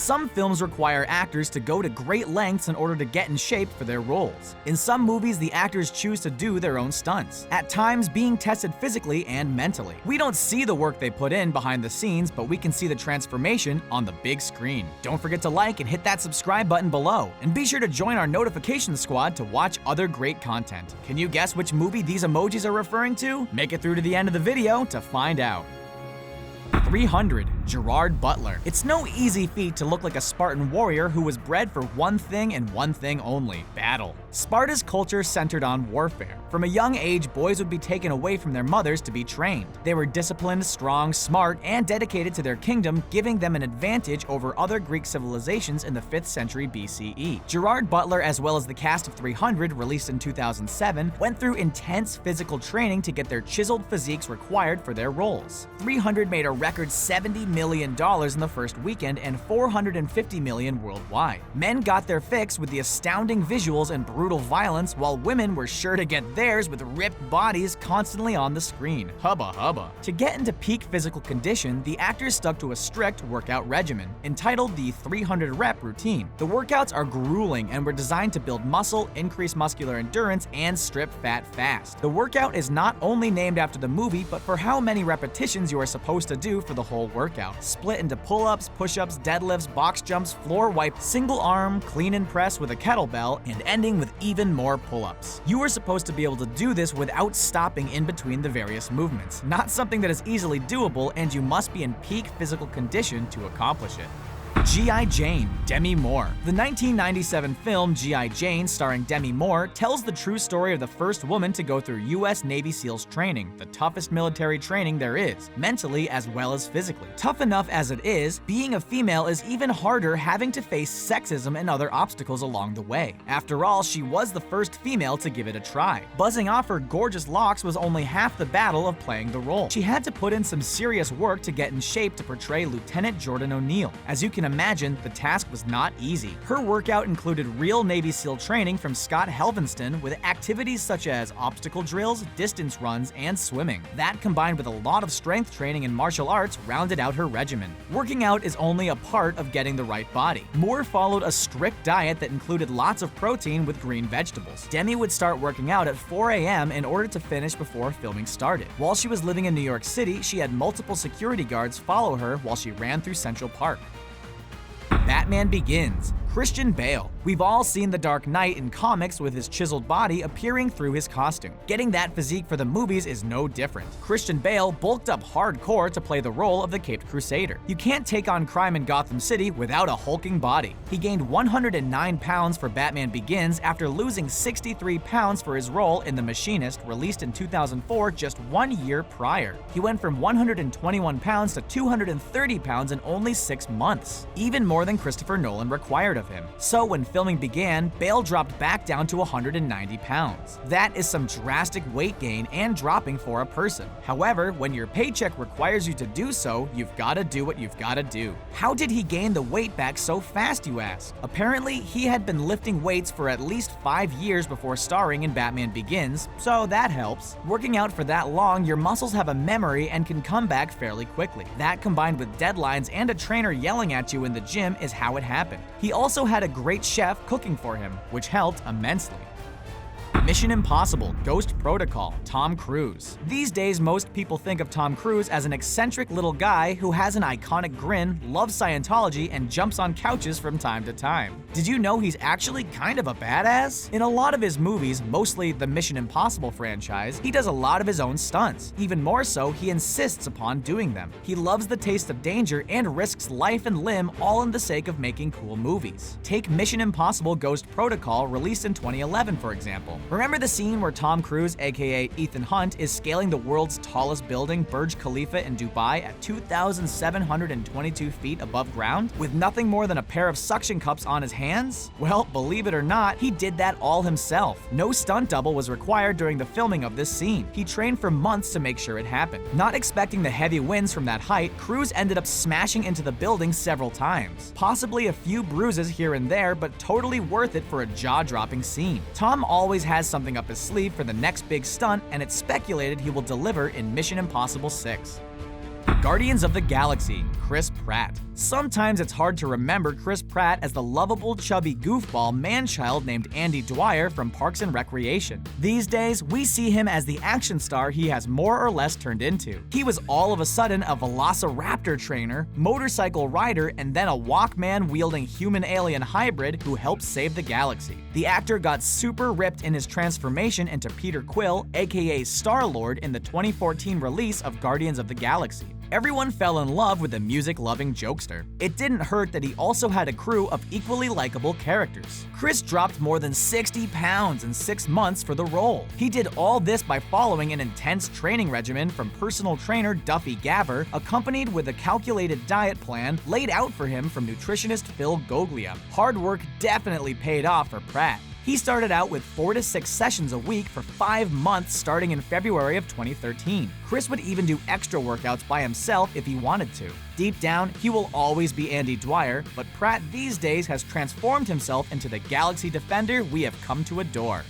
Some films require actors to go to great lengths in order to get in shape for their roles. In some movies, the actors choose to do their own stunts, at times being tested physically and mentally. We don't see the work they put in behind the scenes, but we can see the transformation on the big screen. Don't forget to like and hit that subscribe button below, and be sure to join our notification squad to watch other great content. Can you guess which movie these emojis are referring to? Make it through to the end of the video to find out. 300. Gerard Butler. It's no easy feat to look like a Spartan warrior who was bred for one thing and one thing only: battle. Sparta's culture centered on warfare. From a young age, boys would be taken away from their mothers to be trained. They were disciplined, strong, smart, and dedicated to their kingdom, giving them an advantage over other Greek civilizations in the 5th century BCE. Gerard Butler, as well as the cast of 300, released in 2007, went through intense physical training to get their chiseled physiques required for their roles. 300 made a record $70 million in the first weekend and $450 million worldwide. Men got their fix with the astounding visuals and brutal violence, while women were sure to get theirs with ripped bodies constantly on the screen. Hubba hubba. To get into peak physical condition, the actors stuck to a strict workout regimen, entitled the 300 rep routine. The workouts are grueling and were designed to build muscle, increase muscular endurance, and strip fat fast. The workout is not only named after the movie, but for how many repetitions you are supposed to do for the whole workout, split into pull-ups, push-ups, deadlifts, box jumps, floor wipe, single arm, clean and press with a kettlebell, and ending with even more pull-ups. You are supposed to be able to do this without stopping in between the various movements, not something that is easily doable, and you must be in peak physical condition to accomplish it. G.I. Jane, Demi Moore. The 1997 film G.I. Jane, starring Demi Moore, tells the true story of the first woman to go through U.S. Navy SEALs training, the toughest military training there is, mentally as well as physically. Tough enough as it is, being a female is even harder, having to face sexism and other obstacles along the way. After all, she was the first female to give it a try. Buzzing off her gorgeous locks was only half the battle of playing the role. She had to put in some serious work to get in shape to portray Lieutenant Jordan O'Neill. As you can imagine, the task was not easy. Her workout included real Navy SEAL training from Scott Helvenston, with activities such as obstacle drills, distance runs, and swimming. That, combined with a lot of strength training and martial arts, rounded out her regimen. Working out is only a part of getting the right body. Moore followed a strict diet that included lots of protein with green vegetables. Demi would start working out at 4 a.m. in order to finish before filming started. While she was living in New York City, she had multiple security guards follow her while she ran through Central Park. Batman Begins. Christian Bale. We've all seen The Dark Knight in comics with his chiseled body appearing through his costume. Getting that physique for the movies is no different. Christian Bale bulked up hardcore to play the role of the Caped Crusader. You can't take on crime in Gotham City without a hulking body. He gained 109 pounds for Batman Begins after losing 63 pounds for his role in The Machinist, released in 2004, just 1 year prior. He went from 121 pounds to 230 pounds in only 6 months, even more than Christopher Nolan required of him. So when filming began, Bale dropped back down to 190 pounds. That is some drastic weight gain and dropping for a person. However, when your paycheck requires you to do so, you've gotta do what you've gotta do. How did he gain the weight back so fast, you ask? Apparently, he had been lifting weights for at least 5 years before starring in Batman Begins, so that helps. Working out for that long, your muscles have a memory and can come back fairly quickly. That, combined with deadlines and a trainer yelling at you in the gym, is how it happened. He also had a great chef cooking for him, which helped immensely. Mission Impossible: Ghost Protocol, Tom Cruise. These days, most people think of Tom Cruise as an eccentric little guy who has an iconic grin, loves Scientology, and jumps on couches from time to time. Did you know he's actually kind of a badass? In a lot of his movies, mostly the Mission Impossible franchise, he does a lot of his own stunts. Even more so, he insists upon doing them. He loves the taste of danger and risks life and limb, all in the sake of making cool movies. Take Mission Impossible: Ghost Protocol, released in 2011, for example. Remember the scene where Tom Cruise, aka Ethan Hunt, is scaling the world's tallest building, Burj Khalifa in Dubai, at 2,722 feet above ground, with nothing more than a pair of suction cups on his hands? Well, believe it or not, he did that all himself. No stunt double was required during the filming of this scene. He trained for months to make sure it happened. Not expecting the heavy winds from that height, Cruise ended up smashing into the building several times. Possibly a few bruises here and there, but totally worth it for a jaw-dropping scene. Tom always has something up his sleeve for the next big stunt, and it's speculated he will deliver in Mission Impossible 6. Guardians of the Galaxy, Chris Pratt. Sometimes it's hard to remember Chris Pratt as the lovable, chubby goofball man-child named Andy Dwyer from Parks and Recreation. These days, we see him as the action star he has more or less turned into. He was all of a sudden a velociraptor trainer, motorcycle rider, and then a Walkman-wielding human-alien hybrid who helped save the galaxy. The actor got super ripped in his transformation into Peter Quill, aka Star-Lord, in the 2014 release of Guardians of the Galaxy. Everyone fell in love with the music-loving jokester. It didn't hurt that he also had a crew of equally likable characters. Chris dropped more than 60 pounds in 6 months for the role. He did all this by following an intense training regimen from personal trainer Duffy Gaver, accompanied with a calculated diet plan laid out for him from nutritionist Phil Goglia. Hard work definitely paid off for Pratt. He started out with 4 to 6 sessions a week for 5 months starting in February of 2013. Chris would even do extra workouts by himself if he wanted to. Deep down, he will always be Andy Dwyer, but Pratt these days has transformed himself into the Galaxy Defender we have come to adore.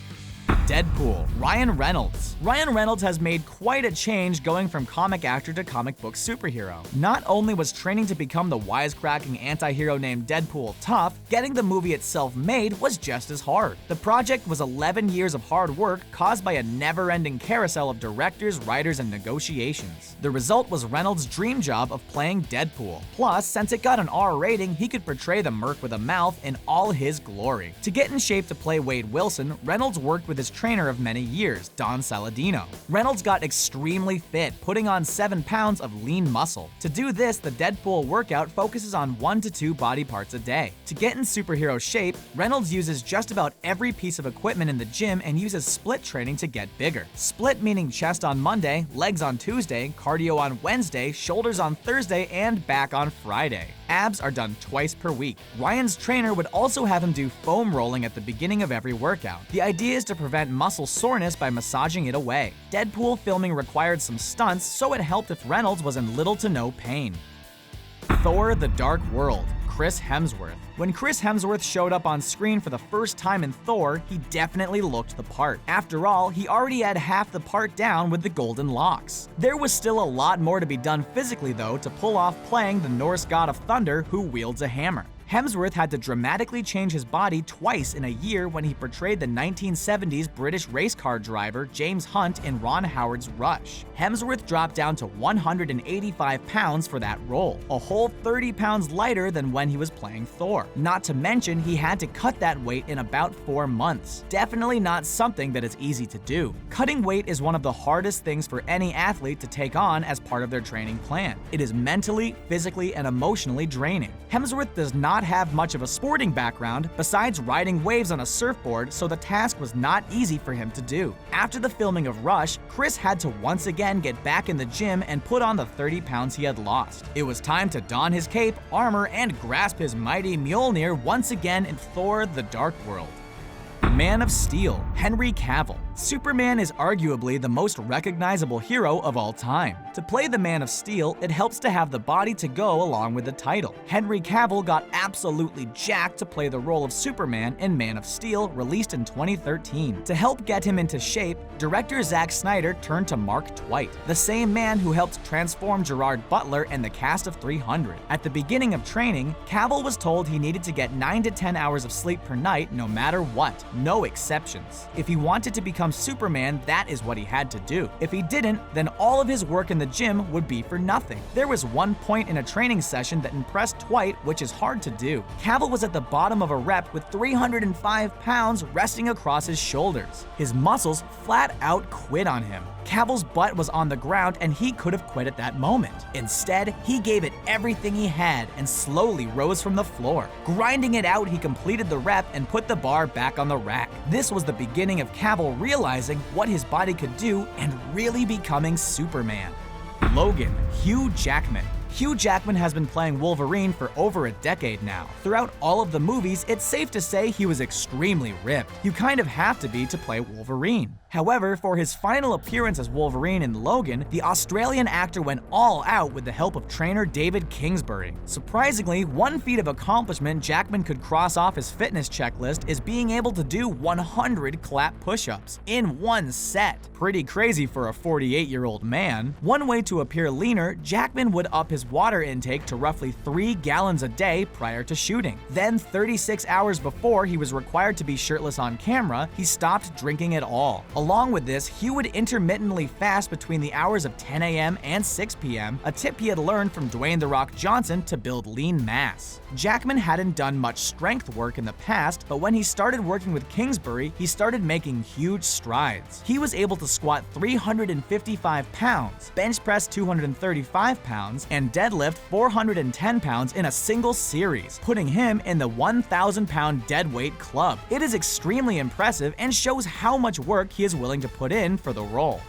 Deadpool, Ryan Reynolds. Ryan Reynolds has made quite a change going from comic actor to comic book superhero. Not only was training to become the wisecracking anti-hero named Deadpool tough, getting the movie itself made was just as hard. The project was 11 years of hard work caused by a never-ending carousel of directors, writers, and negotiations. The result was Reynolds' dream job of playing Deadpool. Plus, since it got an R rating, he could portray the merc with a mouth in all his glory. To get in shape to play Wade Wilson, Reynolds worked with his trainer of many years, Don Saladino. Reynolds got extremely fit, putting on 7 pounds of lean muscle. To do this, the Deadpool workout focuses on 1 to 2 body parts a day. To get in superhero shape, Reynolds uses just about every piece of equipment in the gym and uses split training to get bigger. Split meaning chest on Monday, legs on Tuesday, cardio on Wednesday, shoulders on Thursday, and back on Friday. Abs are done twice per week. Ryan's trainer would also have him do foam rolling at the beginning of every workout. The idea is to prevent muscle soreness by massaging it away. Deadpool filming required some stunts, so it helped if Reynolds was in little to no pain. Thor: The Dark World, Chris Hemsworth. When Chris Hemsworth showed up on screen for the first time in Thor, he definitely looked the part. After all, he already had half the part down with the golden locks. There was still a lot more to be done physically though to pull off playing the Norse god of thunder who wields a hammer. Hemsworth had to dramatically change his body twice in a year when he portrayed the 1970s British race car driver James Hunt in Ron Howard's Rush. Hemsworth dropped down to 185 pounds for that role, a whole 30 pounds lighter than when he was playing Thor. Not to mention, he had to cut that weight in about 4 months. Definitely not something that is easy to do. Cutting weight is one of the hardest things for any athlete to take on as part of their training plan. It is mentally, physically, and emotionally draining. Hemsworth does not have much of a sporting background besides riding waves on a surfboard, so the task was not easy for him to do. After the filming of Rush, Chris had to once again get back in the gym and put on the 30 pounds he had lost. It was time to don his cape, armor, and grasp his mighty Mjolnir once again in Thor: The Dark World. Man of Steel, Henry Cavill. Superman is arguably the most recognizable hero of all time. To play the Man of Steel, it helps to have the body to go along with the title. Henry Cavill got absolutely jacked to play the role of Superman in Man of Steel, released in 2013. To help get him into shape, director Zack Snyder turned to Mark Twight, the same man who helped transform Gerard Butler and the cast of 300. At the beginning of training, Cavill was told he needed to get 9 to 10 hours of sleep per night no matter what, no exceptions. If he wanted to become Superman, that is what he had to do. If he didn't, then all of his work in the gym would be for nothing. There was one point in a training session that impressed Twight, which is hard to do. Cavill was at the bottom of a rep with 305 pounds resting across his shoulders. His muscles flat out quit on him. Cavill's butt was on the ground and he could have quit at that moment. Instead, he gave it everything he had and slowly rose from the floor. Grinding it out, he completed the rep and put the bar back on the rack. This was the beginning of Cavill realizing what his body could do and really becoming Superman. Logan, Hugh Jackman. Hugh Jackman has been playing Wolverine for over a decade now. Throughout all of the movies, it's safe to say he was extremely ripped. You kind of have to be to play Wolverine. However, for his final appearance as Wolverine in Logan, the Australian actor went all out with the help of trainer David Kingsbury. Surprisingly, one feat of accomplishment Jackman could cross off his fitness checklist is being able to do 100 clap push-ups in one set. Pretty crazy for a 48-year-old man. One way to appear leaner, Jackman would up his water intake to roughly 3 gallons a day prior to shooting. Then 36 hours before he was required to be shirtless on camera, he stopped drinking at all. Along with this, Hugh would intermittently fast between the hours of 10 a.m. and 6 p.m., a tip he had learned from Dwayne "The Rock" Johnson to build lean mass. Jackman hadn't done much strength work in the past, but when he started working with Kingsbury, he started making huge strides. He was able to squat 355 pounds, bench press 235 pounds, and deadlift 410 pounds in a single series, putting him in the 1,000-pound deadweight club. It is extremely impressive and shows how much work he is willing to put in for the role.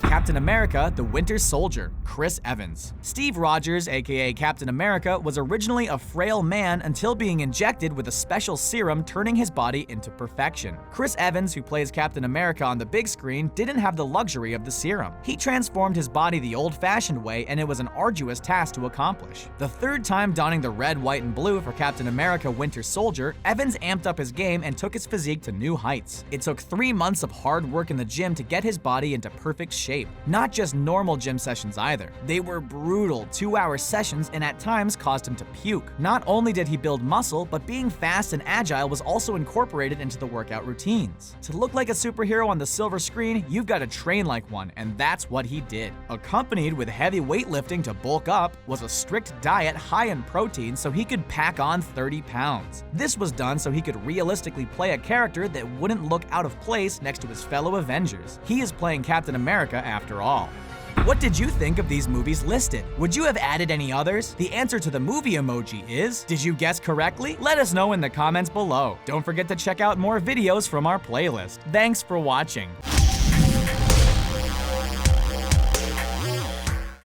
Captain America: The Winter Soldier, Chris Evans. Steve Rogers, aka Captain America, was originally a frail man until being injected with a special serum turning his body into perfection. Chris Evans, who plays Captain America on the big screen, didn't have the luxury of the serum. He transformed his body the old-fashioned way, and it was an arduous task to accomplish. The third time donning the red, white, and blue for Captain America: Winter Soldier, Evans amped up his game and took his physique to new heights. It took 3 months of hard work in the gym to get his body into perfect shape. Not just normal gym sessions either. They were brutal 2-hour sessions and at times caused him to puke. Not only did he build muscle, but being fast and agile was also incorporated into the workout routines. To look like a superhero on the silver screen, you've got to train like one, and that's what he did. Accompanied with heavy weightlifting to bulk up was a strict diet high in protein so he could pack on 30 pounds. This was done so he could realistically play a character that wouldn't look out of place next to his fellow Avengers. He is playing Captain America after all. What did you think of these movies listed? Would you have added any others? The answer to the movie emoji is, did you guess correctly? Let us know in the comments below. Don't forget to check out more videos from our playlist. Thanks for watching.